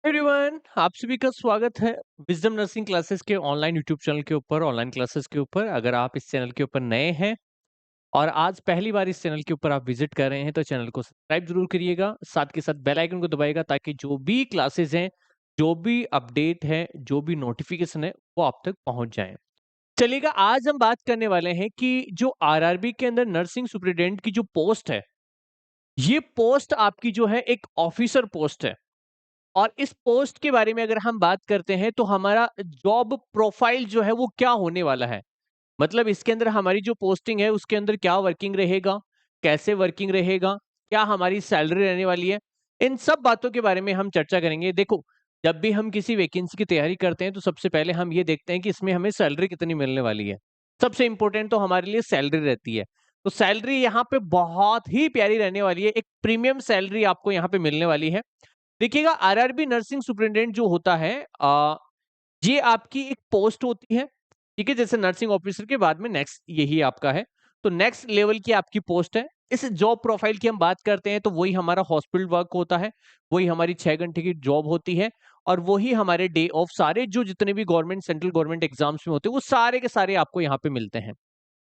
Everyone, आप सभी का स्वागत है विजडम नर्सिंग क्लासेस के ऑनलाइन यूट्यूब चैनल के ऊपर, ऑनलाइन क्लासेस के ऊपर। अगर आप इस चैनल के ऊपर नए हैं और आज पहली बार इस चैनल के ऊपर आप विजिट कर रहे हैं तो चैनल को सब्सक्राइब जरूर करिएगा, साथ के साथ बेल आइकन को दबाइएगा ताकि जो भी क्लासेस हैं, जो भी अपडेट है, जो भी नोटिफिकेशन है वो आप तक पहुंच जाए। चलिएगा, आज हम बात करने वाले हैं कि जो आरआरबी के अंदर नर्सिंग सुपरिटेंडेंट की जो पोस्ट है, ये पोस्ट आपकी जो है एक ऑफिसर पोस्ट है। और इस पोस्ट के बारे में अगर हम बात करते हैं तो हमारा जॉब प्रोफाइल जो है वो क्या होने वाला है, मतलब इसके अंदर हमारी जो पोस्टिंग है उसके अंदर क्या वर्किंग रहेगा, कैसे वर्किंग रहेगा, क्या हमारी सैलरी रहने वाली है, इन सब बातों के बारे में हम चर्चा करेंगे। देखो, जब भी हम किसी वैकेंसी की तैयारी करते हैं तो सबसे पहले हम ये देखते हैं कि इसमें हमें सैलरी कितनी मिलने वाली है। सबसे इंपॉर्टेंट तो हमारे लिए सैलरी रहती है। तो सैलरी यहाँ पे बहुत ही प्यारी रहने वाली है, एक प्रीमियम सैलरी आपको यहाँ पे मिलने वाली है। देखिएगा, आरआरबी नर्सिंग सुपरिटेंडेंट जो होता है, ये आपकी एक पोस्ट होती है। ठीक है, जैसे नर्सिंग ऑफिसर के बाद में नेक्स्ट यही आपका है, तो नेक्स्ट लेवल की आपकी पोस्ट है। इस जॉब प्रोफाइल की हम बात करते हैं तो वही हमारा हॉस्पिटल वर्क होता है, वही हमारी 6 घंटे की जॉब होती है और वही हमारे डे ऑफ सारे जो जितने भी गवर्नमेंट सेंट्रल गवर्नमेंट एग्जाम्स में होते हैं वो सारे के सारे आपको यहाँ पे मिलते हैं।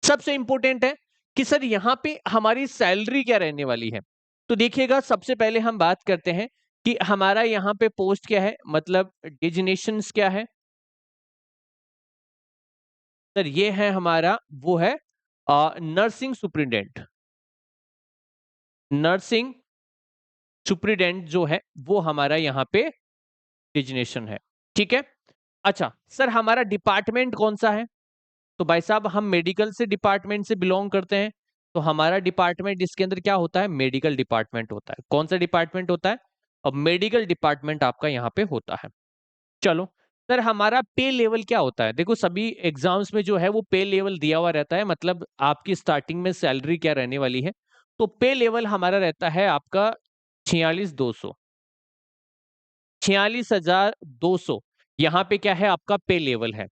सबसे इंपॉर्टेंट है कि सर यहाँ पे हमारी सैलरी क्या रहने वाली है। तो देखिएगा, सबसे पहले हम बात करते हैं कि हमारा यहाँ पे पोस्ट क्या है, मतलब डिजिग्नेशंस क्या है। सर ये है हमारा, वो है नर्सिंग सुपरिटेंडेंट। नर्सिंग सुपरिटेंडेंट जो है वो हमारा यहाँ पे डिजिग्नेशन है। ठीक है। अच्छा सर, हमारा डिपार्टमेंट कौन सा है? तो भाई साहब, हम मेडिकल से डिपार्टमेंट से बिलोंग करते हैं, तो हमारा डिपार्टमेंट इसके अंदर क्या होता है? मेडिकल डिपार्टमेंट होता है। कौन सा डिपार्टमेंट होता है? अब मेडिकल डिपार्टमेंट आपका यहाँ पे होता है। चलो सर, हमारा पे लेवल क्या होता है? देखो, सभी एग्जाम्स में जो है वो पे लेवल दिया हुआ रहता है, मतलब आपकी स्टार्टिंग में सैलरी क्या रहने वाली है। तो पे लेवल हमारा रहता है आपका 46,200। 46,200 यहाँ पे क्या है? आपका पे लेवल है।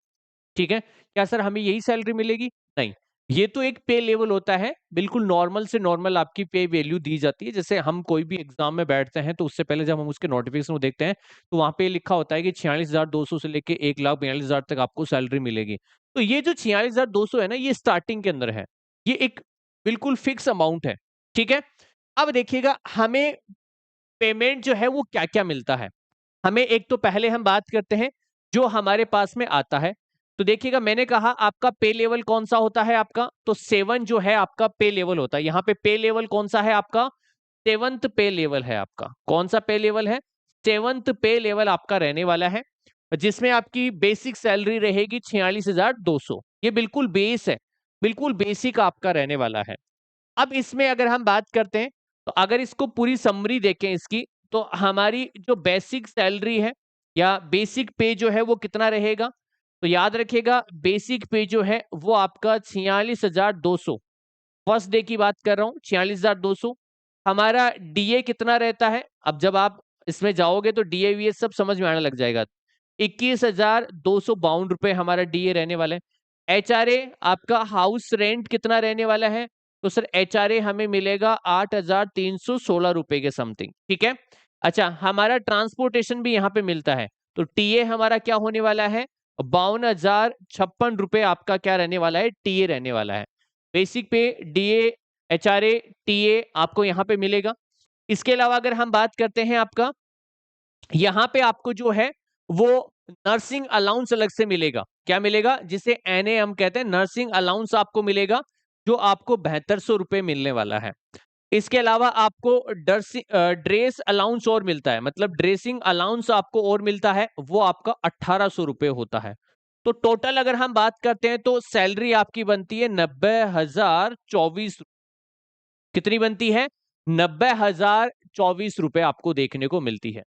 ठीक है। क्या सर हमें यही सैलरी मिलेगी? नहीं, ये तो एक पे लेवल होता है, बिल्कुल नॉर्मल से नॉर्मल आपकी पे वैल्यू दी जाती है। जैसे हम कोई भी एग्जाम में बैठते हैं तो उससे पहले जब हम उसके नोटिफिकेशन को देखते हैं तो वहां पे लिखा होता है कि 46,200 से लेके 1,42,000 तक आपको सैलरी मिलेगी। तो ये जो 46,200 है ना, ये स्टार्टिंग के अंदर है, ये एक बिल्कुल फिक्स अमाउंट है। ठीक है। अब देखिएगा, हमें पेमेंट जो है वो क्या क्या मिलता है। हमें एक तो पहले हम बात करते हैं जो हमारे पास में आता है। तो देखिएगा, मैंने कहा आपका पे लेवल कौन सा होता है आपका, तो 7 जो है आपका पे लेवल होता है। यहाँ पे पे लेवल कौन सा है आपका? 7th पे लेवल है आपका। कौन सा पे लेवल है? 7th पे लेवल आपका रहने वाला है, जिसमें आपकी बेसिक सैलरी रहेगी 46,200। ये बिल्कुल बेस है, बिल्कुल बेसिक आपका रहने वाला है। अब इसमें अगर हम बात करते हैं तो अगर इसको पूरी समरी देखें इसकी, तो हमारी जो बेसिक सैलरी है या बेसिक पे जो है वो कितना रहेगा? तो याद रखिएगा, बेसिक पे जो है वो आपका 46,200। फर्स्ट डे की बात कर रहा हूँ, 46,200। हमारा डीए कितना रहता है? अब जब आप इसमें जाओगे तो डीए वीए सब समझ में आने लग जाएगा। 21,252 रुपए हमारा डीए रहने वाला है। एचआरए आपका हाउस रेंट कितना रहने वाला है? तो सर एचआरए हमें मिलेगा 8,316 रुपए के समथिंग। ठीक है। अच्छा, हमारा ट्रांसपोर्टेशन भी यहाँ पे मिलता है, तो टीए हमारा क्या होने वाला है? 52,056 रुपए आपका क्या रहने वाला है? टीए रहने वाला है। बेसिक पे, डीए, एचआरए, टीए आपको यहाँ पे मिलेगा। इसके अलावा अगर हम बात करते हैं आपका, यहाँ पे आपको जो है वो नर्सिंग अलाउंस अलग से मिलेगा। क्या मिलेगा? जिसे एनए हम कहते हैं, नर्सिंग अलाउंस आपको मिलेगा, जो आपको 7200 रुपए मिलने वाला है। इसके अलावा आपको ड्रेस अलाउंस और मिलता है, मतलब ड्रेसिंग अलाउंस आपको और मिलता है, वो आपका 1800 रुपए होता है। तो टोटल अगर हम बात करते हैं तो सैलरी आपकी बनती है 90,024। कितनी बनती है? 90,024 रुपए आपको देखने को मिलती है।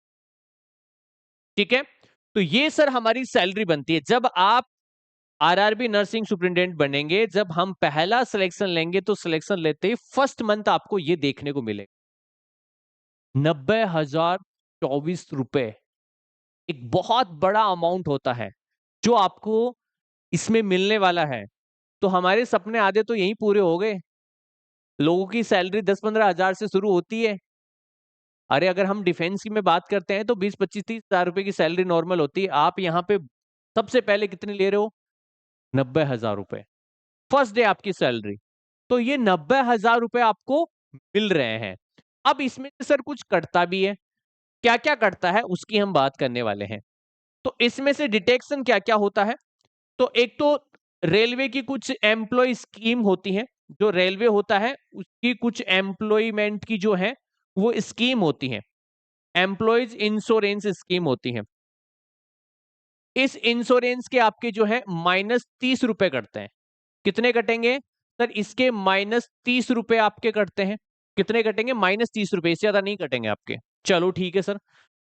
ठीक है। तो ये सर हमारी सैलरी बनती है जब आप आरआरबी नर्सिंग सुपरिटेंडेंट बनेंगे। जब हम पहला सिलेक्शन लेंगे तो सिलेक्शन लेते ही फर्स्ट मंथ आपको ये देखने को मिलेगा 90,024 रुपए। एक बहुत बड़ा अमाउंट होता है जो आपको इसमें मिलने वाला है। तो हमारे सपने आधे तो यहीं पूरे हो गए। लोगों की सैलरी 10-15 हजार से शुरू होती है, अरे अगर हम डिफेंस की में बात करते हैं तो 20-25-30 हज़ार रुपए की सैलरी नॉर्मल होती है। आप यहाँ पे सबसे पहले कितने ले रहे हो? 90,000 रुपए फर्स्ट डे आपकी सैलरी। तो ये 90,000 रुपए आपको मिल रहे हैं। अब इसमें से सर कुछ कटता भी है। क्या क्या कटता है उसकी हम बात करने वाले हैं। तो इसमें से डिटेक्शन क्या क्या होता है? तो एक तो रेलवे की कुछ एम्प्लॉय स्कीम होती है। जो रेलवे होता है उसकी कुछ एम्प्लॉयमेंट की जो है वो स्कीम होती है। एम्प्लॉयज इंश्योरेंस स्कीम होती है। इस इंश्योरेंस के आपके जो है -30 रुपए कटते हैं। कितने कटेंगे? सर इसके -30 रुपए आपके कटते हैं। कितने कटेंगे? -30 रुपए, इससे ज्यादा नहीं कटेंगे आपके। चलो ठीक है सर।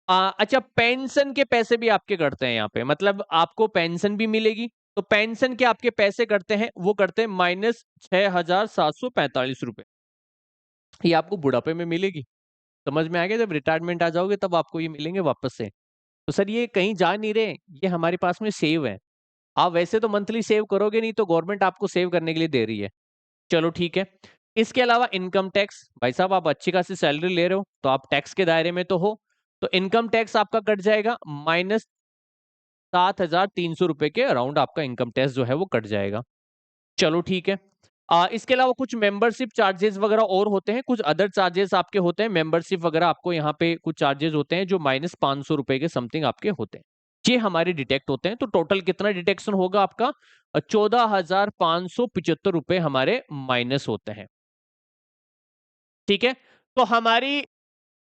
अच्छा, पेंशन के पैसे भी आपके कटते हैं यहाँ पे, मतलब आपको पेंशन भी मिलेगी। तो पेंशन के आपके पैसे कटते हैं, वो करते हैं -6,745 रुपए। ये आपको बुढ़ापे में मिलेगी। समझ में आ गया? जब रिटायरमेंट आ जाओगे तब आपको ये मिलेंगे वापस से। तो सर ये कहीं जा नहीं रहे, ये हमारे पास में सेव है। आप वैसे तो मंथली सेव करोगे नहीं, तो गवर्नमेंट आपको सेव करने के लिए दे रही है। चलो ठीक है। इसके अलावा इनकम टैक्स, भाई साहब आप अच्छी खासी सैलरी ले रहे हो तो आप टैक्स के दायरे में तो हो। तो इनकम टैक्स आपका कट जाएगा, -7,300 रुपए के अराउंड आपका इनकम टैक्स जो है वो कट जाएगा। चलो ठीक है। इसके अलावा कुछ मेंबरशिप चार्जेस वगैरह और होते हैं, कुछ अदर चार्जेस आपके होते हैं, मेंबरशिप वगैरह आपको यहाँ पे कुछ चार्जेस होते हैं जो -500 रुपए के समथिंग आपके होते हैं। ये हमारे डिटेक्ट होते हैं। तो टोटल कितना डिटेक्शन होगा आपका? 14,575 रुपए हमारे माइनस होते हैं। ठीक है। तो हमारी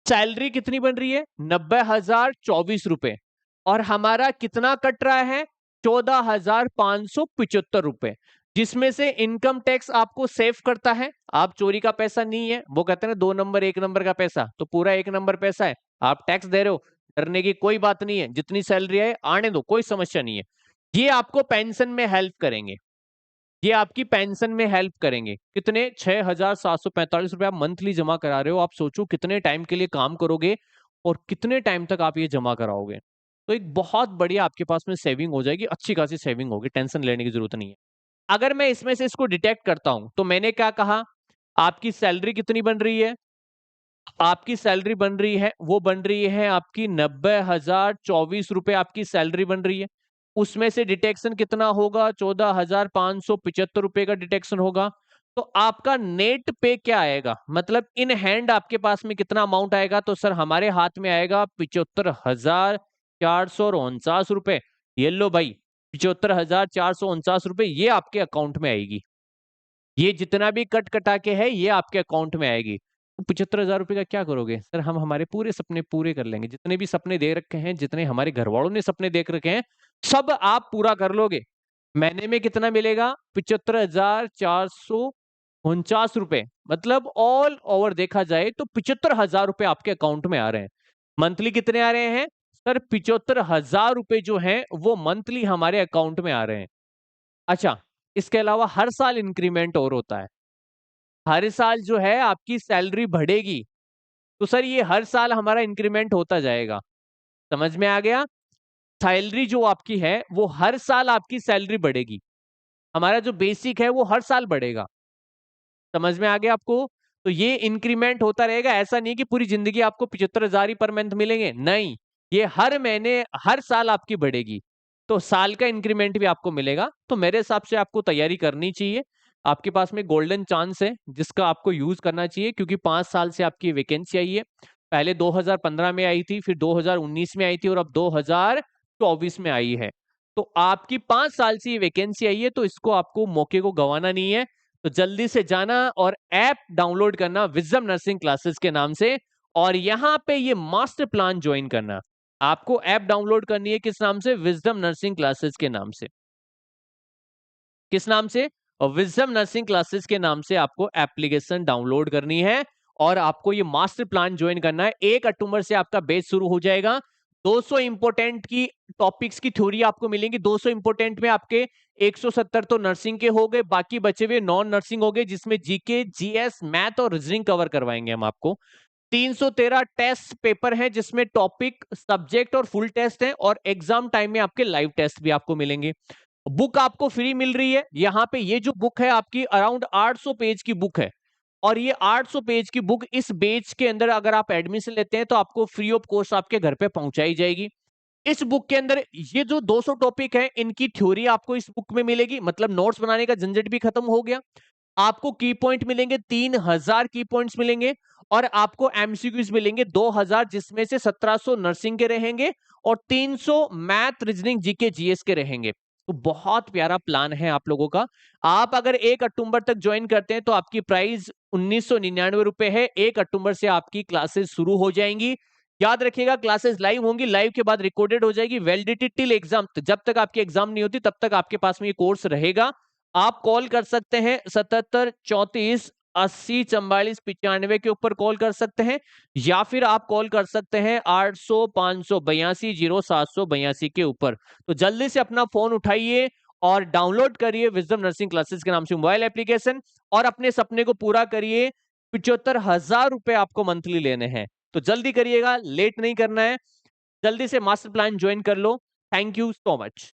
सैलरी कितनी बन रही है? 90,024 रुपए। और हमारा कितना कट रहा है? 14,575 रुपए। जिसमें से इनकम टैक्स आपको सेव करता है। आप चोरी का पैसा नहीं है, वो कहते हैं ना 2 नंबर 1 नंबर का पैसा, तो पूरा 1 नंबर पैसा है। आप टैक्स दे रहे हो, डरने की कोई बात नहीं है। जितनी सैलरी आए आने दो, कोई समस्या नहीं है। ये आपको पेंशन में हेल्प करेंगे। ये आपकी पेंशन में हेल्प करेंगे। कितने? 6,745 रुपए आप मंथली जमा करा रहे हो। आप सोचो कितने टाइम के लिए काम करोगे और कितने टाइम तक आप ये जमा कराओगे। तो एक बहुत बढ़िया आपके पास में सेविंग हो जाएगी, अच्छी खासी सेविंग होगी, टेंशन लेने की जरूरत नहीं है। अगर मैं इसमें से इसको डिटेक्ट करता हूं तो मैंने क्या कहा? आपकी सैलरी कितनी बन रही है? आपकी सैलरी बन रही है, वो बन रही है आपकी 90,024 रुपए आपकी सैलरी बन रही है। उसमें से डिटेक्शन कितना होगा? 14,575 रुपए का डिटेक्शन होगा। तो आपका नेट पे क्या आएगा? मतलब इन हैंड आपके पास में कितना अमाउंट आएगा? तो सर हमारे हाथ में आएगा 75,449 रुपए। ये लो भाई, 75,449 रुपए ये आपके अकाउंट में आएगी। ये जितना भी कट कटा के है ये आपके अकाउंट में आएगी। तो 75,000 रुपए का क्या करोगे? सर हम हमारे पूरे सपने पूरे कर लेंगे। जितने भी सपने दे रखे हैं, जितने हमारे घर वालों ने सपने देख रखे हैं, सब आप पूरा कर लोगे। महीने में कितना मिलेगा? 75,449 रुपए। मतलब ऑल ओवर देखा जाए तो 75,000 रुपए आपके अकाउंट में आ रहे हैं। मंथली कितने आ रहे हैं? सर 75,000 रुपए जो है वो मंथली हमारे अकाउंट में आ रहे हैं। अच्छा, इसके अलावा हर साल इंक्रीमेंट और होता है। हर साल जो है आपकी सैलरी बढ़ेगी। तो सर ये हर साल हमारा इंक्रीमेंट होता जाएगा। समझ में आ गया? सैलरी जो आपकी है वो हर साल आपकी सैलरी बढ़ेगी। हमारा जो बेसिक है वो हर साल बढ़ेगा। समझ में आ गया आपको? तो ये इंक्रीमेंट होता रहेगा। ऐसा नहीं कि पूरी जिंदगी आपको 75,000 ही पर मंथ मिलेंगे। नहीं, ये हर महीने हर साल आपकी बढ़ेगी। तो साल का इंक्रीमेंट भी आपको मिलेगा। तो मेरे हिसाब से आपको तैयारी करनी चाहिए। आपके पास में गोल्डन चांस है जिसका आपको यूज करना चाहिए, क्योंकि 5 साल से आपकी वैकेंसी आई है। पहले 2015 में आई थी, फिर 2019 में आई थी और अब 2024 में आई है। तो आपकी 5 साल से ये वैकेंसी आई है, तो इसको आपको मौके को गंवाना नहीं है। तो जल्दी से जाना और ऐप डाउनलोड करना विजडम नर्सिंग क्लासेस के नाम से, और यहां पे ये मास्टर प्लान ज्वाइन करना। आपको ऐप डाउनलोड करनी है किस नाम से? विजडम नर्सिंग क्लासेस के नाम से। किस नाम से? विजडम नर्सिंग क्लासेस के नाम से आपको एप्लीकेशन डाउनलोड करनी है और आपको ये मास्टर प्लान ज्वाइन करना है। 1 अक्टूबर से आपका बैच शुरू हो जाएगा। 200 इंपोर्टेंट की टॉपिक्स की थ्योरी आपको मिलेंगी। 200 इंपोर्टेंट में आपके 170 तो नर्सिंग के हो गए, बाकी बचे हुए नॉन नर्सिंग हो गए, जिसमें जीके, जीएस, मैथ और रीजनिंग कवर करवाएंगे हम आपको। 313 टेस्ट पेपर हैं, जिसमें टॉपिक, सब्जेक्ट और फुल टेस्ट हैं, और एग्जाम टाइम में आपके लाइव टेस्ट भी आपको मिलेंगे। बुक आपको फ्री मिल रही है। यहाँ पे ये जो बुक है आपकी अराउंड 800 पेज की बुक है। और ये 800 पेज की बुक इस बैच के अंदर अगर आप एडमिशन लेते हैं तो आपको फ्री ऑफ कॉस्ट आपके घर पे पहुंचाई जाएगी। इस बुक के अंदर ये जो 200 टॉपिक है इनकी थ्योरी आपको इस बुक में मिलेगी, मतलब नोट्स बनाने का झंझट भी खत्म हो गया। आपको की पॉइंट मिलेंगे, 3000 की पॉइंट्स मिलेंगे और आपको एमसीक्यूज मिलेंगे 2000, जिसमें से 1700 नर्सिंग के रहेंगे और 300 मैथ, रीजनिंग, जीके, जीएस के रहेंगे। तो बहुत प्यारा प्लान है आप लोगों का। आप अगर 1 अक्टूबर तक ज्वाइन करते हैं तो आपकी प्राइस 1999 रुपए है। 1 अक्टूबर से आपकी क्लासेस शुरू हो जाएंगी। याद रखिएगा, क्लासेस लाइव होंगी, लाइव के बाद रिकॉर्डेड हो जाएगी। वैलिडिटी टिल एग्जाम, जब तक आपकी एग्जाम नहीं होती तब तक आपके पास में ये कोर्स रहेगा। आप कॉल कर सकते हैं 77 34 80 44 95 के ऊपर कॉल कर सकते हैं, या फिर आप कॉल कर सकते हैं 800 582 0782 के ऊपर। तो जल्दी से अपना फोन उठाइए और डाउनलोड करिए विजडम नर्सिंग क्लासेस के नाम से मोबाइल एप्लीकेशन और अपने सपने को पूरा करिए। 75,000 रुपए आपको मंथली लेने हैं। तो जल्दी करिएगा, लेट नहीं करना है। जल्दी से मास्टर प्लान ज्वाइन कर लो। Thank you so much.